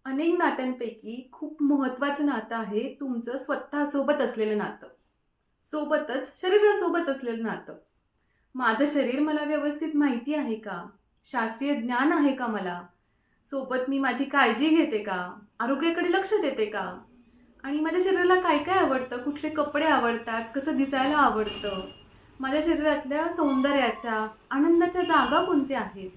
अनेक नात्यांपैकी खूप महत्त्वाचं नातं आहे तुमचं स्वतःसोबत असलेलं नातं. सोबतच शरीरासोबत असलेलं नातं. माझं शरीर मला व्यवस्थित माहिती आहे का? शास्त्रीय ज्ञान आहे का मला? सोबत मी माझी काळजी घेते का? आरोग्याकडे लक्ष देते का? आणि माझ्या शरीराला काय-काय आवडतं? कुठले कपडे आवडतात? कसं दिसायला आवडतं? माझ्या शरीरातल्या सौंदर्याच्या, आनंदाच्या जागा कोणत्या आहेत?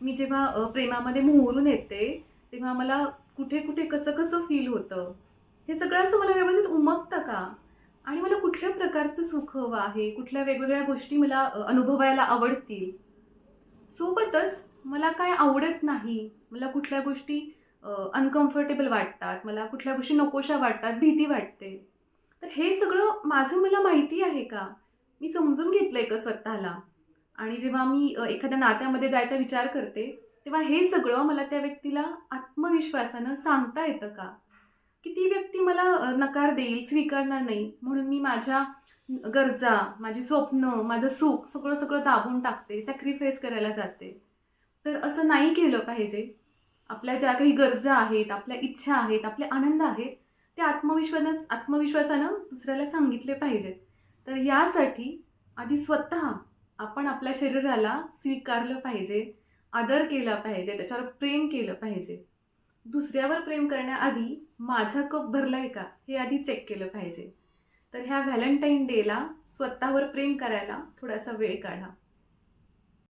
मी जेव्हा प्रेमामध्ये मोहरून येते, तेव्हा मला कुठे-कुठे, कसं-कसं फील होतं? हे सगळं असं मला व्यवस्थित उमगतं का? आणि मला कुठल्या प्रकारचं सुख हवं आहे? कुठल्या वेगवेगळ्या गोष्टी मला अनुभवायला आवडतील? सोबतच मला काय आवडत नाही, मला कुठल्या गोष्टी अनकम्फर्टेबल वाटतात, मला कुठल्या गोष्टी नकोशा वाटतात, भीती वाटते. तर हे सगळं माझं मला माहिती आहे का? मी समजून घेतलंय का स्वतःला? आणि जेव्हा मी एखाद्या नात्यामध्ये जायचा विचार करते, तेव्हा हे सगळं मला त्या व्यक्तीला आत्मविश्वासानं सांगता येतं का? की ती व्यक्ती मला नकार देईल, स्वीकारणार नाही. म्हणून मी माझ्या गरजा, माझी स्वप्न, माझं सुख सगळं दाबून टाकते, सॅक्रिफाईस करायला जाते. तर असं नाही केलं पाहिजे. आपल्या ज्या काही गरजा आहेत, आपल्या इच्छा आहेत, आपले आनंद आहेत, ते आत्मविश्वासानं दुसऱ्याला सांगितले पाहिजेत. तर यासाठी आधी स्वतः आपण आपल्या शरीराला स्वीकारलं पाहिजे, आदर केला पाहिजे, त्याच्यावर प्रेम केलं पाहिजे. दुसऱ्यावर प्रेम करण्याआधी माझा कप भरलाय का? हे आधी चेक केलं पाहिजे. तर ह्या व्हॅलेंटाईन डेला स्वतःवर प्रेम करायला थोडासा वेळ काढा.